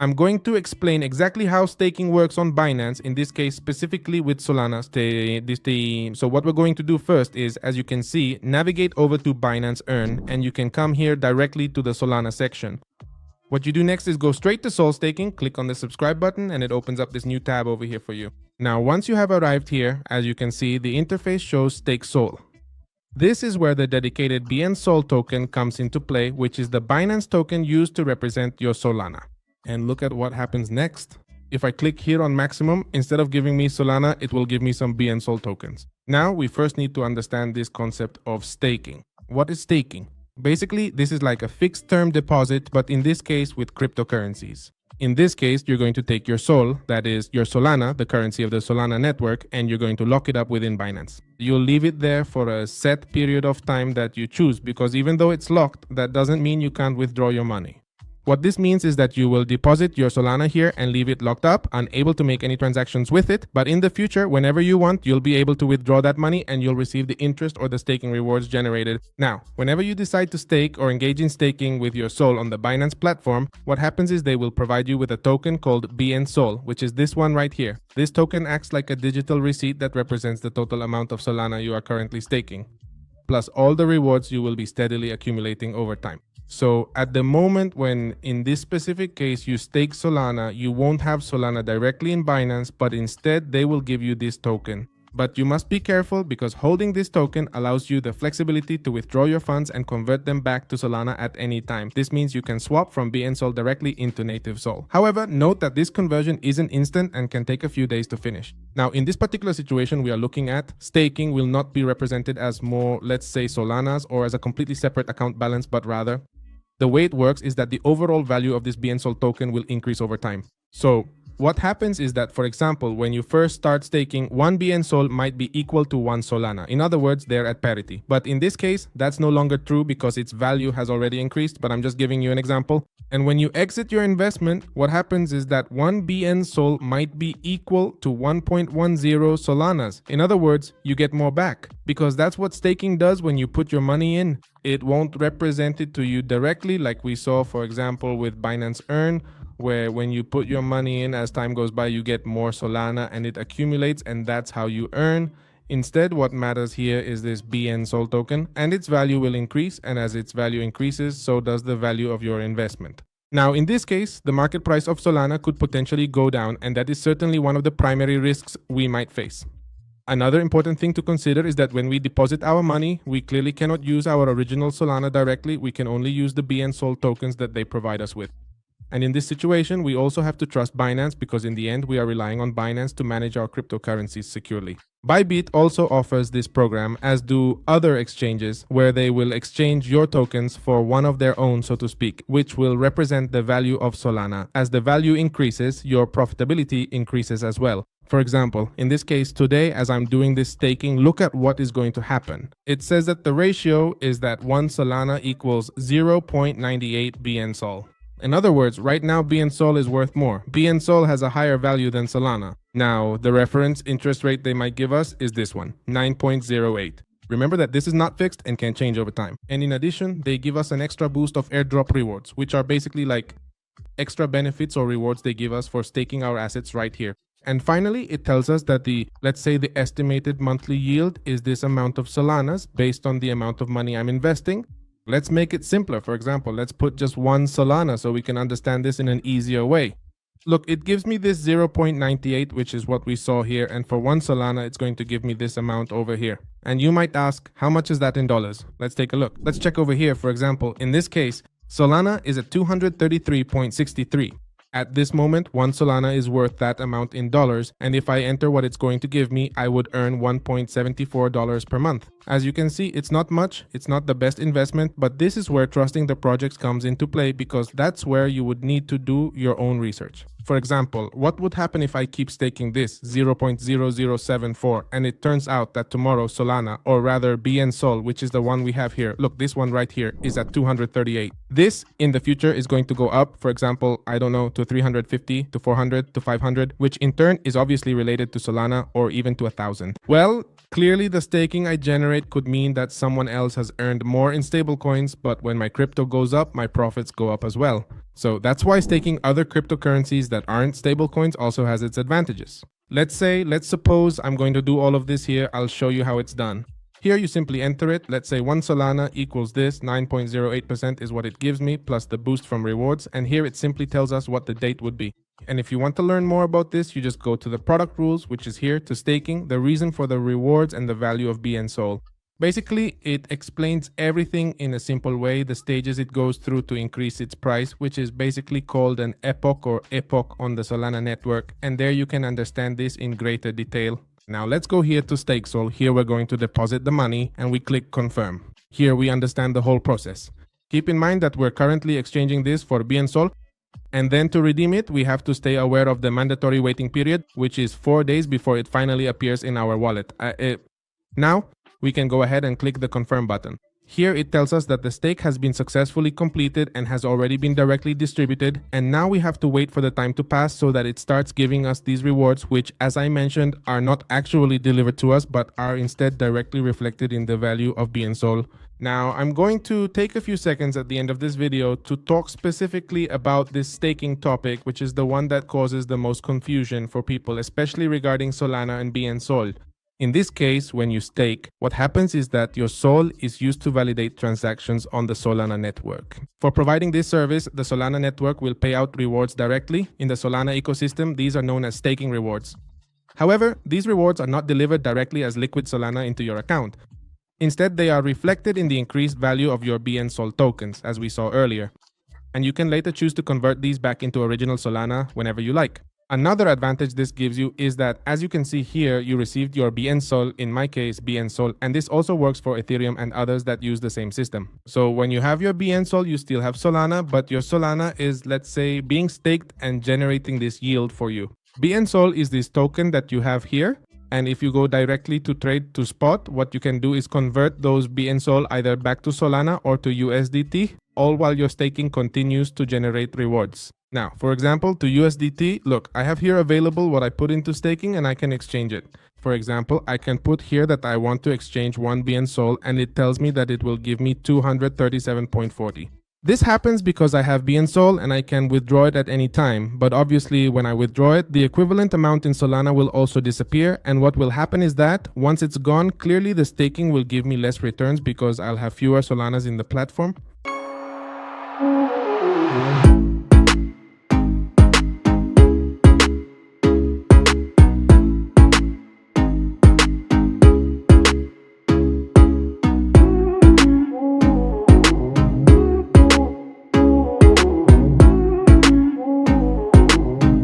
I'm going to explain exactly how staking works on Binance, in this case specifically with Solana. So what we're going to do first is, as you can see, navigate over to Binance Earn, and you can come here directly to the Solana section. What you do next is go straight to Sol Staking, click on the subscribe button, and it opens up this new tab over here for you. Now, once you have arrived here, as you can see, the interface shows Stake Sol. This is where the dedicated BNSol token comes into play, which is the Binance token used to represent your Solana. And look at what happens next. If I click here on maximum, instead of giving me Solana, it will give me some BNSol tokens. Now, we first need to understand this concept of staking. What is staking? Basically, this is like a fixed term deposit, but in this case with cryptocurrencies. In this case, you're going to take your Sol, that is your Solana, the currency of the Solana network, and you're going to lock it up within Binance. You'll leave it there for a set period of time that you choose, because even though it's locked, that doesn't mean you can't withdraw your money. What this means is that you will deposit your Solana here and leave it locked up, unable to make any transactions with it, but in the future, whenever you want, you'll be able to withdraw that money and you'll receive the interest or the staking rewards generated. Now, whenever you decide to stake or engage in staking with your Sol on the Binance platform, what happens is they will provide you with a token called BNSol, which is this one right here. This token acts like a digital receipt that represents the total amount of Solana you are currently staking, plus all the rewards you will be steadily accumulating over time. So at the moment when, in this specific case, you stake Solana, you won't have Solana directly in Binance, but instead they will give you this token. But you must be careful, because holding this token allows you the flexibility to withdraw your funds and convert them back to Solana at any time. This means you can swap from BNSol directly into native Sol. However, note that this conversion isn't instant and can take a few days to finish. Now, in this particular situation we are looking at, staking will not be represented as more, let's say, Solanas or as a completely separate account balance, but rather the way it works is that the overall value of this BNSol token will increase over time. So what happens is that, for example, when you first start staking, 1 BNSol might be equal to 1 Solana. In other words, they're at parity. But in this case, that's no longer true because its value has already increased, but I'm just giving you an example. And when you exit your investment, what happens is that 1 BNSol might be equal to 1.10 Solanas. In other words, you get more back, because that's what staking does when you put your money in. It won't represent it to you directly, like we saw, for example, with Binance Earn, where when you put your money in, as time goes by, you get more Solana and it accumulates, and that's how you earn. Instead, what matters here is this BNSol token, and its value will increase, and as its value increases, so does the value of your investment. Now, in this case, the market price of Solana could potentially go down, and that is certainly one of the primary risks we might face. Another important thing to consider is that when we deposit our money, we clearly cannot use our original Solana directly. We can only use the BNSol tokens that they provide us with. And in this situation, we also have to trust Binance, because in the end, we are relying on Binance to manage our cryptocurrencies securely. Bybit also offers this program, as do other exchanges, where they will exchange your tokens for one of their own, so to speak, which will represent the value of Solana. As the value increases, your profitability increases as well. For example, in this case today, as I'm doing this staking, look at what is going to happen. It says that the ratio is that 1 Solana equals 0.98 BNSol. In other words, right now BNSol is worth more. BNSol has a higher value than Solana. Now, the reference interest rate they might give us is this one, 9.08. Remember that this is not fixed and can change over time. And in addition, they give us an extra boost of airdrop rewards, which are basically like extra benefits or rewards they give us for staking our assets right here. And finally, it tells us that let's say the estimated monthly yield is this amount of Solanas based on the amount of money I'm investing. Let's make it simpler. For example, let's put just 1 Solana so we can understand this in an easier way. Look, it gives me this 0.98, which is what we saw here. And for 1 Solana, it's going to give me this amount over here. And you might ask, how much is that in dollars? Let's take a look. Let's check over here. For example, in this case, Solana is at 233.63. At this moment, 1 Solana is worth that amount in dollars, and if I enter what it's going to give me, I would earn $1.74 per month. As you can see, it's not much, it's not the best investment, but this is where trusting the projects comes into play, because that's where you would need to do your own research. For example, what would happen if I keep staking this 0.0074 and it turns out that tomorrow Solana, or rather BNSol, which is the one we have here, look, this one right here is at 238. This in the future is going to go up, for example, I don't know, to 350, to 400, to 500, which in turn is obviously related to Solana, or even to 1,000. Well, clearly the staking I generate could mean that someone else has earned more in stablecoins, but when my crypto goes up, my profits go up as well. So that's why staking other cryptocurrencies that aren't stablecoins also has its advantages. Let's suppose I'm going to do all of this here. I'll show you how it's done. Here you simply enter it. Let's say 1 Solana equals this, 9.08% is what it gives me, plus the boost from rewards. And here it simply tells us what the date would be. And if you want to learn more about this, you just go to the product rules, which is here, to staking, the reason for the rewards, and the value of BNSol. Basically, it explains everything in a simple way, the stages it goes through to increase its price, which is basically called an epoch on the Solana network. And there you can understand this in greater detail. Now let's go here to StakeSol. Here we're going to deposit the money and we click confirm. Here we understand the whole process. Keep in mind that we're currently exchanging this for BNSol. And then to redeem it, we have to stay aware of the mandatory waiting period, which is 4 days before it finally appears in our wallet. Now, we can go ahead and click the confirm button. Here it tells us that the stake has been successfully completed and has already been directly distributed, and now we have to wait for the time to pass so that it starts giving us these rewards, which, as I mentioned, are not actually delivered to us but are instead directly reflected in the value of BNSol. Now I'm going to take a few seconds at the end of this video to talk specifically about this staking topic, which is the one that causes the most confusion for people, especially regarding Solana and BNSol. In this case, when you stake, what happens is that your SOL is used to validate transactions on the Solana network. For providing this service, the Solana network will pay out rewards directly. In the Solana ecosystem, these are known as staking rewards. However, these rewards are not delivered directly as liquid Solana into your account. Instead, they are reflected in the increased value of your BNSol tokens, as we saw earlier. And you can later choose to convert these back into original Solana whenever you like. Another advantage this gives you is that, as you can see here, you received your BNSol, in my case BNSol, and this also works for Ethereum and others that use the same system. So when you have your BNSol, you still have Solana, but your Solana is, let's say, being staked and generating this yield for you. BNSol is this token that you have here, and if you go directly to trade to spot, what you can do is convert those BNSol either back to Solana or to USDT, all while your staking continues to generate rewards. Now, for example, to USDT, look, I have here available what I put into staking and I can exchange it. For example, I can put here that I want to exchange 1 BNSol and it tells me that it will give me 237.40. This happens because I have BNSol and I can withdraw it at any time, but obviously when I withdraw it, the equivalent amount in Solana will also disappear, and what will happen is that once it's gone, clearly the staking will give me less returns because I'll have fewer Solanas in the platform.